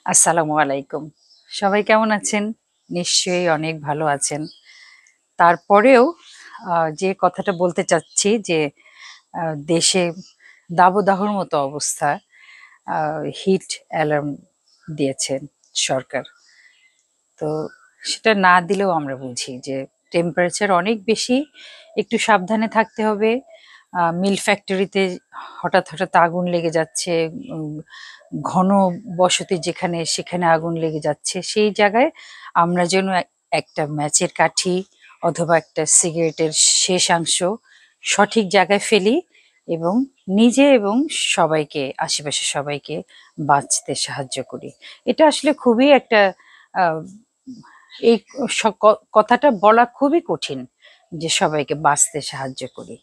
আসসালামু আলাইকুম। সবাই কেমন আছেন? নিশ্চয়ই অনেক ভালো আছেন। তারপরেও যে কথাটা বলতে চাচ্ছি যে দেশে দাবদাহর মতো অবস্থা। আ হিট অ্যালার্ম দিয়েছেন সরকার। তো সেটা না দিলেও আমরা বুঝি যে টেম্পারেচার অনেক বেশি, একটু সাবধানে থাকতে হবে। মিল ফ্যাক্টরিতে হঠাৎ আগুন লেগে যাচ্ছে। উম ঘন বসতি যেখানে, সেখানে আগুন লেগে যাচ্ছে। সেই জায়গায় আমরা যেন একটা ম্যাচের কাঠি অথবা একটা সিগারেটের শেষাংশ সঠিক জায়গায় ফেলি এবং নিজে এবং সবাইকে, আশেপাশের সবাইকে বাঁচতে সাহায্য করি। এটা আসলে খুবই একটা আ এই কথাটা বলা খুবই কঠিন যে সবাইকে বাঁচতে সাহায্য করি।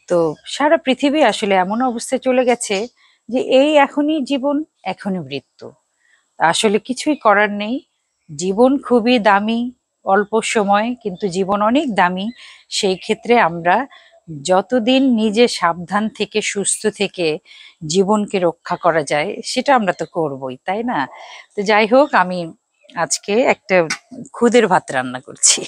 তো সারা পৃথিবী আসলে এমন অবস্থায় চলে গেছে যে এই এখনই জীবন, এখনই মৃত্যু। আসলে কিছুই করার নেই। জীবন খুবই দামি, অল্প সময় কিন্তু জীবন অনেক দামি। সেই ক্ষেত্রে আমরা যতদিন নিজে সাবধান থেকে সুস্থ থেকে জীবনকে রক্ষা করা যায় সেটা আমরা তো করবই, তাই না? তো যাই হোক, আমি আজকে একটা খুদের ভাত রান্না করছি।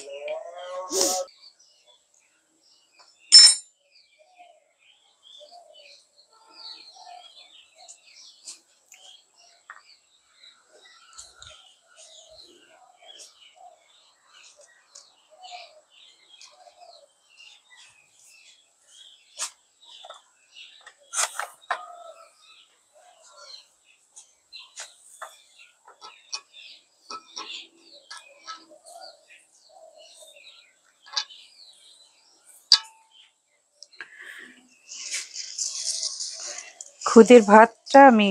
খুদের ভাতটা আমি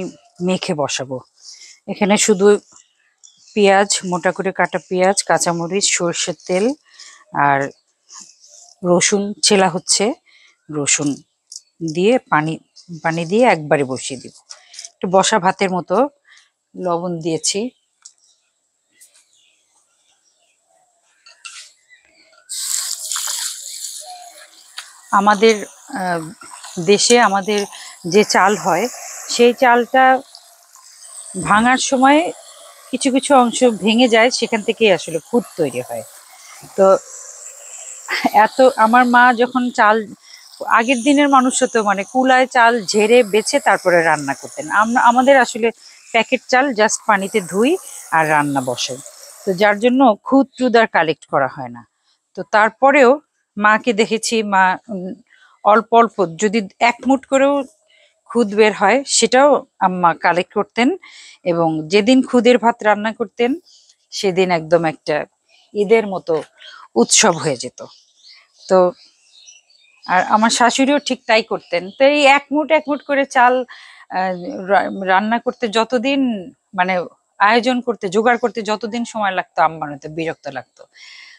মেখে বসাবো। এখানে শুধু পেঁয়াজ, মোটা করে কাটা পেঁয়াজ, কাঁচামরিচ, সরষের তেল আর রসুন ছেলা হচ্ছে। রসুন দিয়ে পানি পানি দিয়ে একবারে বসিয়ে দিব। একটু বসা ভাতের মতো লবণ দিয়েছি। আমাদের আহ, দেশে আমাদের যে চাল হয় সেই চালটা ভাঙার সময় কিছু কিছু অংশ ভেঙে যায়, সেখান থেকেই আসলে খুদ তৈরি হয়। তো এত আমার মা যখন চাল, আগের দিনের মানুষরা তো মানে কুলায় চাল ঝেড়ে বেছে তারপরে রান্না করতেন। আমরা আমাদের আসলে প্যাকেট চাল জাস্ট পানিতে ধুই আর রান্না বসাই। তো যার জন্য খুদ টুদ আর কালেক্ট করা হয় না। তো তারপরেও মাকে দেখেছি, মা অল্প অল্প যদি এক মুঠ করেও খুদ বের হয় সেটাও আম্মা কালেক্ট করতেন, এবং যেদিন খুদের ভাত রান্না করতেন সেদিন একদম একটা ঈদের মতো উৎসব হয়ে যেত। তো আর আমার শাশুড়িও ঠিক তাই করতেন। তো এই এক মুঠ করে চাল আহ, রান্না করতে যতদিন মানে আয়োজন করতে, জোগাড় করতে যতদিন সময় লাগতো আম্মার হতে বিরক্ত লাগতো।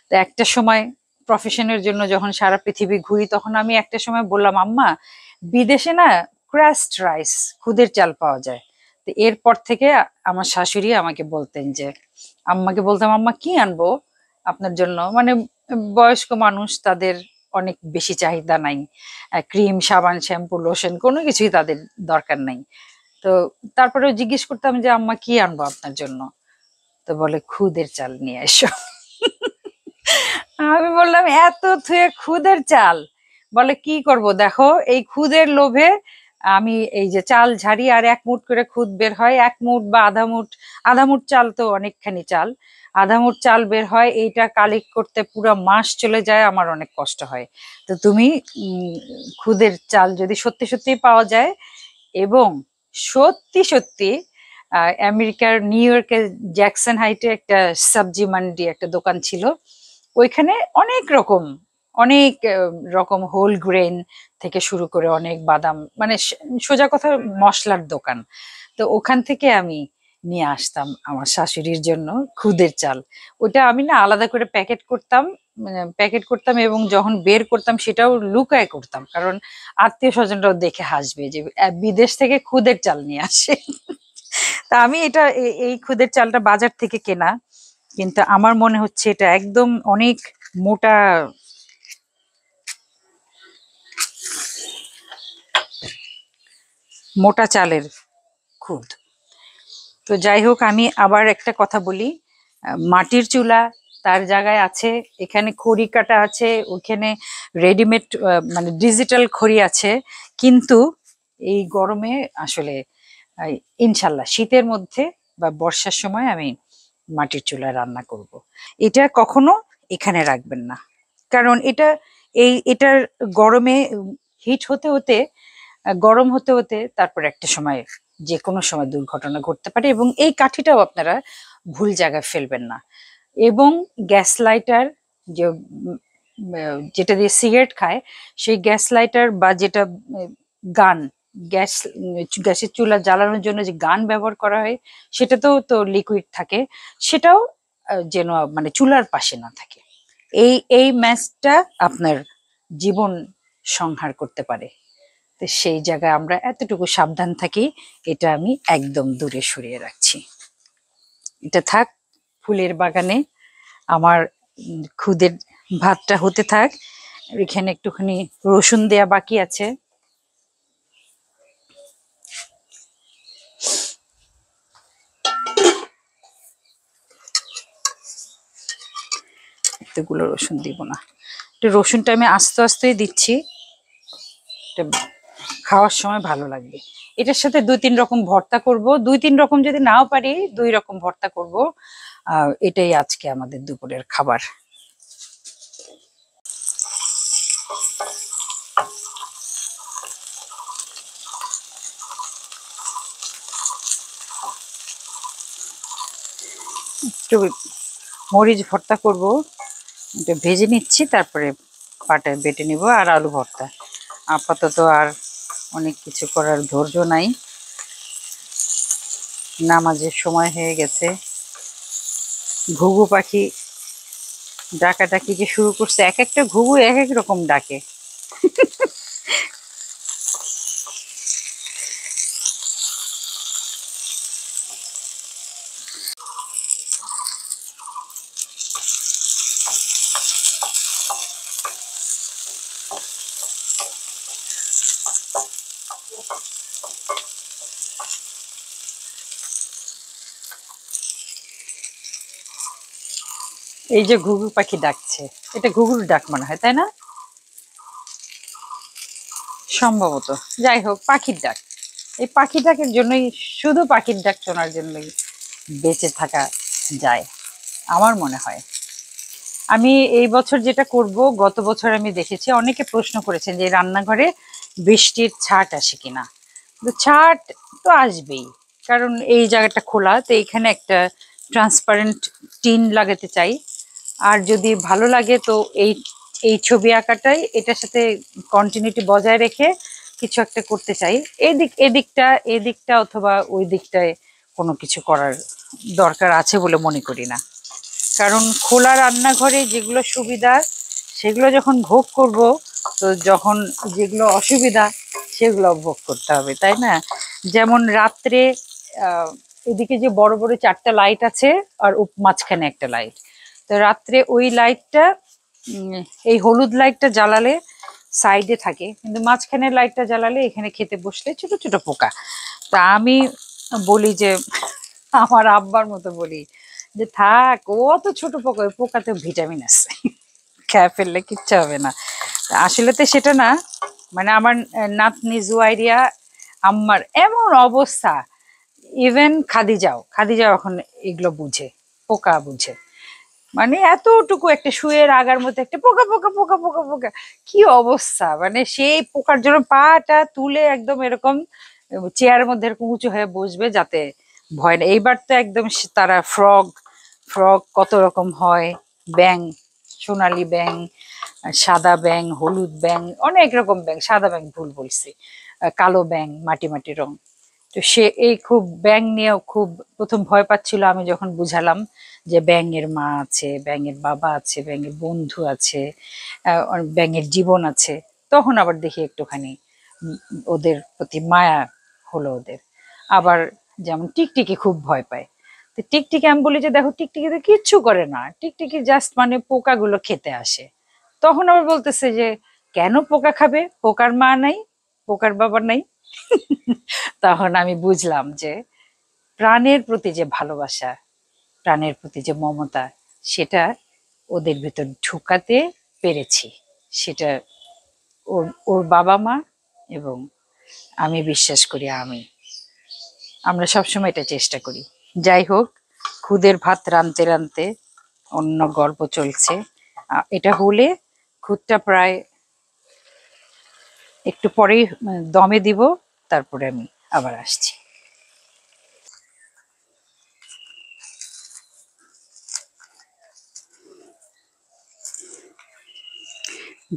তো একটা সময় প্রফেশনের জন্য যখন সারা পৃথিবী ঘুরি, তখন আমি একটা সময় বললাম, আম্মা বিদেশে না ক্রাস্ট রাইস, খুদের চাল পাওয়া যায়। তো এরপর থেকে আমার শাশুড়ি আমাকে বলতেন যে, আম্মাকে বলতাম, আম্মা কি আনবো আপনার জন্য? মানে বয়স্ক মানুষ, তাদের অনেক বেশি চাহিদা নাই। ক্রিম, সাবান, শ্যাম্পু, লোশন কোনো কিছুই তাদের দরকার নাই। তো তারপরেও জিজ্ঞেস করতাম যে, আম্মা কি আনবো আপনার জন্য? তো বলে, খুদের চাল নিয়ে এসো। আমি বললাম, এত থুয়ে খুদের চাল? বলে, কি করব দেখো, এই খুদের লোভে আমি এই যে চাল ঝাড়ি আর এক মুঠ করে খুদ বের হয়, এক মুঠ বা আধা মুঠ। আধা মুঠ চাল তো অনেকখানি চাল। আধা মুঠ চাল বের হয়, এইটা কালেক্ট করতে পুরো মাস চলে যায়, আমার অনেক কষ্ট হয়। তো তুমি খুদের চাল যদি সত্যি সত্যি পাওয়া যায়, এবং সত্যি সত্যি আমেরিকার নিউ ইয়র্কের জ্যাকসন হাইটে একটা সবজি মান্ডি, একটা দোকান ছিল। ওইখানে অনেক রকম, অনেক রকম হোল গ্রেন থেকে শুরু করে অনেক বাদাম, মানে সোজা কথা মশলার দোকান। তো ওখান থেকে আমি নিয়ে আসতাম আমার শাশুড়ির জন্য খুদের চাল। ওটা আমি না আলাদা করে প্যাকেট করতাম এবং যখন বের করতাম সেটাও লুকায় করতাম, কারণ আত্মীয় স্বজনরাও দেখে হাসবে যে বিদেশ থেকে খুদের চাল নিয়ে আসে। তা আমি এটা এই খুদের চালটা বাজার থেকে কেনা, কিন্তু আমার মনে হচ্ছে এটা একদম অনেক মোটা, মোটা চালের খুদ। তো যাই হোক, আমি আবার একটা কথা বলি, মাটির চুলা তার জায়গায় আছে, এখানে খড়ি কাটা আছে, ওখানে রেডিমেড মানে ডিজিটাল খড়ি আছে, কিন্তু এই গরমে আসলে আহ, ইনশাল্লাহ শীতের মধ্যে বা বর্ষার সময় আমি মাটির চুলায় রান্না করব। এটা কখনো এখানে রাখবেন না, কারণ এটার গরমে হিট হতে হতে গরম হতে হতে তারপর একটা সময় যে কোনো সময় দুর্ঘটনা ঘটতে পারে, এবং এই কাঠিটাও আপনারা ভুল জায়গায় ফেলবেন না। এবং গ্যাস লাইটার যে যেটা দিয়ে সিগারেট খায়, সেই গ্যাস লাইটার বা যেটা গান, গ্যাস গ্যাসের চুলা জ্বালানোর জন্য যে গান ব্যবহার করা হয়, সেটাতেও তো লিকুইড থাকে, সেটাও যেন মানে চুলার পাশে না থাকে। এই ম্যাচটা আপনার জীবন সংহার করতে পারে। তো সেই জায়গায় আমরা এতটুকু সাবধান থাকি, এটা আমি একদম দূরে সরিয়ে রাখছি। এটা থাক ফুলের বাগানে, আমার খুদের ভাতটা হতে থাক। এখানে একটুখানি রসুন দেয়া বাকি আছে, এতগুলো রসুন দিব না, একটু রসুনটা আমি আস্তে আস্তেই দিচ্ছি, এটা খাওয়ার সময় ভালো লাগবে। এটার সাথে 2-3 রকম ভর্তা করব, 2-3 রকম যদি নাও পারি 2 রকম ভর্তা করব। এটাই আজকে আমাদের দুপুরের খাবার। একটু মরিচ ভর্তা করব, এটা ভেজে নিচ্ছি, তারপরে পাটায় বেটে নিব। আর আলু ভর্তা, আপাতত আর অনেক কিছু করার ধৈর্য নাই, নামাজের সময় হয়ে গেছে। ঘুঘু পাখি ডাকাডাকি যে শুরু করছে, এক একটা ঘুঘু এক এক রকম ডাকে। এই যে ঘুঘু পাখি ডাকছে, এটা ঘুঘুর ডাক মনে হয়, তাই না? সম্ভবত। যাই হোক, পাখির ডাক। এই পাখি ডাকের জন্যই, শুধু পাখির ডাক শোনার জন্যই বেঁচে থাকা যায় আমার মনে হয়। আমি এই বছর যেটা করব, গত বছর আমি দেখেছি অনেকে প্রশ্ন করেছেন যে রান্নাঘরে বৃষ্টির ছাট আসে কিনা। তো ছাট তো আসবেই, কারণ এই জায়গাটা খোলা, তো এখানে একটা ট্রান্সপারেন্ট টিন লাগাতে চাই। আর যদি ভালো লাগে তো এই এই ছবি আঁকাটাই এটার সাথে কন্টিনিউটি বজায় রেখে কিছু একটা করতে চাই। এদিকটা অথবা ওই দিকটায় কোনো কিছু করার দরকার আছে বলে মনে করি না, কারণ খোলা রান্নাঘরে যেগুলো সুবিধা সেগুলো যখন ভোগ করব, তো যখন যেগুলো অসুবিধা সেগুলো ভোগ করতে হবে, তাই না? যেমন রাত্রে আহ এদিকে যে বড় বড় 4টা লাইট আছে, আর মাঝখানে একটা লাইট, তো রাত্রে ওই লাইটটা, এই হলুদ লাইটটা জ্বালালে সাইডে থাকে, কিন্তু মাঝখানের লাইটটা জ্বালালে এখানে খেতে বসলে ছোট ছোট পোকা। তা আমি বলি যে, আমার আব্বার মতো বলি যে থাক, ও তো ছোট পোকা, ওই পোকাতে ভিটামিন আছে, খেয়ে ফেললে কিচ্ছু হবে না। তা আসলে তো সেটা না, মানে আমার নাতনি জুয়াইরিয়া আম্মার এমন অবস্থা, ইভেন খাদিজাও এখন এগুলো বুঝে, পোকা বুঝে। মানে এতটুকু একটা শুয়ের আগার মধ্যে একটা পোকা পোকা পোকা পোকা পোকা, কি অবস্থা! মানে সেই পোকার জন্য পাটা তুলে একদম এরকম চেয়ারের মধ্যে এরকম উঁচু হয়ে বসবে যাতে ভয় না। এইবার তো একদম তারা ফ্রগ ফ্রগ কত রকম হয়, ব্যাং, সোনালী ব্যাং, সাদা ব্যাং, হলুদ ব্যাং, অনেক রকম ব্যাং, সাদা ব্যাং ভুল বলছি, কালো ব্যাং, মাটি মাটি রং। তো সে এই খুব ব্যাং নিয়েও খুব প্রথম ভয় পাচ্ছিল, আমি যখন বুঝালাম যে ব্যাঙের মা আছে, ব্যাঙের বাবা আছে, ব্যাঙের বন্ধু আছে, ব্যাঙের জীবন আছে, তখন আবার দেখি একটুখানি ওদের প্রতি মায়া হলো ওদের। আবার যেমন টিকটিকি খুব ভয় পায়, তো টিকটিকি আমি বলি যে দেখো টিকটিকি তো কিচ্ছু করে না, টিকটিকি জাস্ট মানে পোকাগুলো খেতে আসে। তখন আবার বলতেছে যে কেন পোকা খাবে, পোকার মা নাই, পোকার বাবা নাই। তখন আমি বুঝলাম যে প্রাণের প্রতি যে ভালোবাসা, প্রাণের প্রতি যে মমতা, সেটা ওদের ভেতর ঢুকাতে পেরেছি। সেটা ওর ওর বাবা মা এবং আমি বিশ্বাস করি আমরা সবসময় এটা চেষ্টা করি। যাই হোক, খুদের ভাত রাঁধতে রাঁধতে অন্য গল্প চলছে। এটা হলে খুদটা প্রায় একটু পরেই দমে দিব, তারপরে আমি আবার আসছি।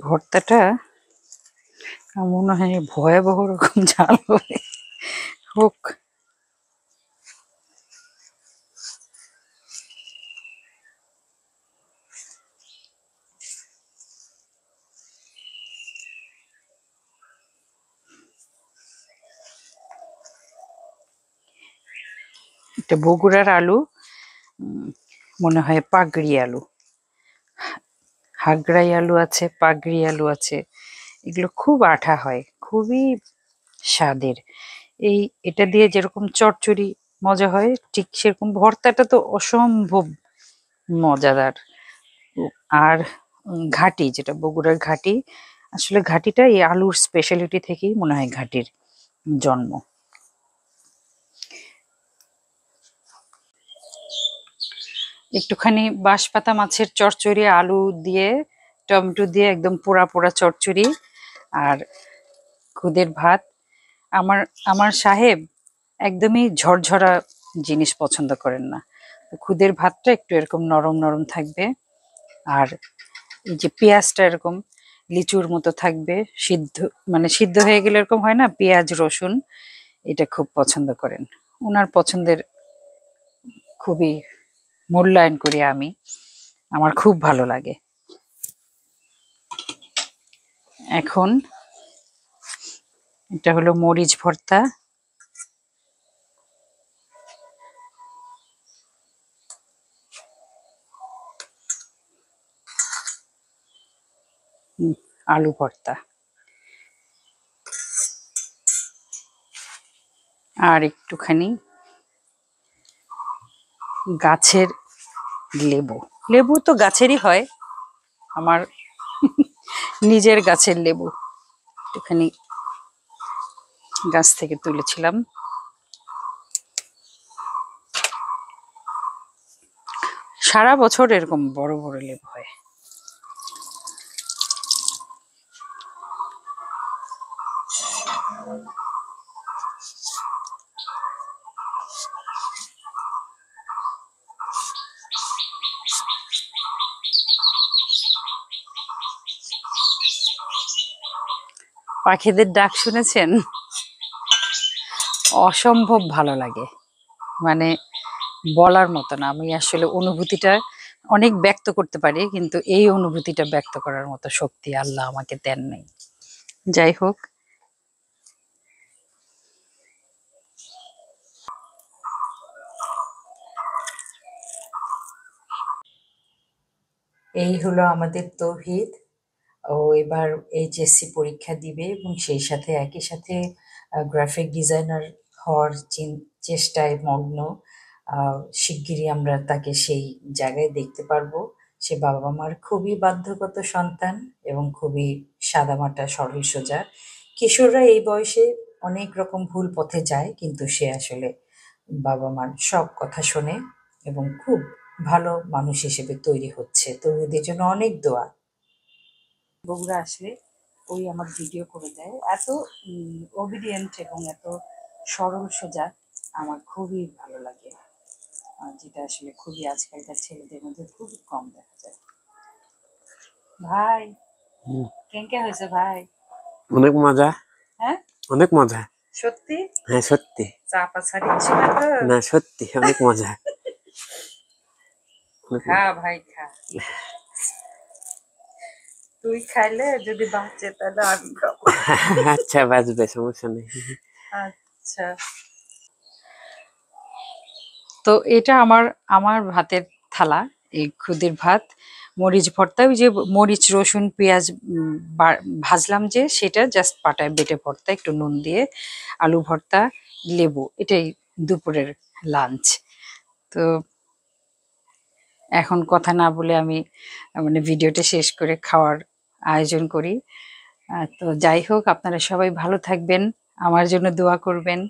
ভর্তাটা আমার মনে হয় ভয়াবহ রকম ঝাল হবে। হোক। এটা বগুড়ার আলু, মনে হয় পাগড়ি আলু, হাগড়াই আলু আছে, পাগড়ি আলু আছে। এগুলো খুব আঠা হয়, খুবই স্বাদের। এটা দিয়ে যেরকম চচ্চড়ি মজা হয়, ঠিক সেরকম ভর্তাটা তো অসম্ভব মজাদার। আর ঘাটি, যেটা বগুড়ার ঘাটি, আসলে ঘাটিটা এই আলুর স্পেশালিটি থেকেই মনে হয় ঘাটির জন্ম। একটুখানি বাঁশপাতা মাছের চচ্চড়ি, আলু দিয়ে, টমেটো দিয়ে একদম পোড়া পোড়া চচ্চড়ি, আর খুদের ভাত। আমার আমার সাহেব একদমই ঝরঝরা জিনিস পছন্দ করেন না। খুদের ভাতটা একটু এরকম নরম নরম থাকবে, আর এই যে পেঁয়াজটা এরকম লিচুর মতো থাকবে, সিদ্ধ, মানে সিদ্ধ হয়ে গেলে এরকম হয় না, পেঁয়াজ রসুন, এটা খুব পছন্দ করেন। ওনার পছন্দের খুবই মূল্যায়ন করি আমি, আমার খুব ভালো লাগে। এখন এটা হলো মরিচ ভর্তা। আলু ভর্তা, আর একটুখানি গাছের লেবু। লেবু তো গাছেরই হয়, আমার নিজের গাছের লেবু, একটুখানি গাছ থেকে তুলেছিলাম। সারা বছর এরকম বড় বড় লেবু হয়। পাখিদের ডাক শুনেছেন? অসম্ভব ভালো লাগে, মানে বলার মতো না। আমি আসলে অনুভূতিটা অনেক ব্যক্ত করতে পারি, কিন্তু এই অনুভূতিটা ব্যক্ত করার মতো শক্তি আল্লাহ আমাকে দেন নাই। যাই হোক, এই হলো আমাদের তৌহিদ। ও এবার এইচএসসি পরীক্ষা দিবে এবং সেই সাথে একই সাথে গ্রাফিক ডিজাইনার হওয়ার চেষ্টায় মগ্ন। শিগগিরই আমরা তাকে সেই জায়গায় দেখতে পারবো। সে বাবা মার খুবই বাধ্যগত সন্তান এবং খুবই সাদামাটা সরল সোজা। কিশোররা এই বয়সে অনেক রকম ভুল পথে যায়, কিন্তু সে আসলে বাবা মার সব কথা শোনে এবং খুব ভালো মানুষ হিসেবে তৈরি হচ্ছে। তো এদের জন্য অনেক দোয়া। বগুড়া আসলে ওই আমার ভিডিও করে দেয়, এত ওবিডিয়েন্ট এবং এত সরল সোজা, আমার খুবই ভালো লাগে। যেটা আসলে খুবই আজকালকার ছেলেদের মধ্যে খুবই কম দেখা যায়। ভাই কেঙ্কা হয়েছে ভাই? অনেক মজা। হ্যাঁ, অনেক মজা। সত্যি? হ্যাঁ সত্যি। চাপা ছাড়িয়েছি না তো? না সত্যি অনেক মজা। খা ভাই খা, তুই খাইলে যদি বাঁচে তাহলে আমি খাবো। আচ্ছা বাজবে, সমস্যা নেই। আচ্ছা, তো এটা আমার আমার ভাতের থালা। এই খুদের ভাত, মরিচ ভর্তা, ওই যে মরিচ রসুন পেঁয়াজ ভাজলাম যে, সেটা জাস্ট পাটায় বেটে ভর্তা, একটু নুন দিয়ে, আলু ভর্তা, লেবু, এটাই দুপুরের লাঞ্চ। তো এখন কথা না বলে আমি মানে ভিডিওটা শেষ করে খাওয়ার আয়োজন করি। তো যাই হোক, আপনারা সবাই ভালো থাকবেন, আমার জন্য দোয়া করবেন।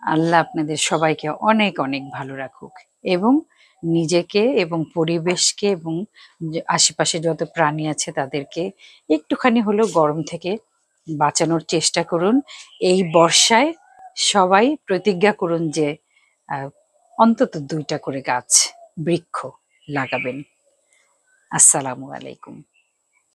আল্লাহ আপনাদের সবাইকে অনেক অনেক ভালো রাখুক, এবং নিজেকে এবং পরিবেশকে এবং যে আশেপাশে যত প্রাণী আছে তাদেরকে একটুখানি হলেও গরম থেকে বাঁচানোর চেষ্টা করুন। এই বর্ষায় সবাই প্রতিজ্ঞা করুন যে আহ, অন্তত 2টা করে গাছ, বৃক্ষ লাগাবেন। আসসালামু আলাইকুম।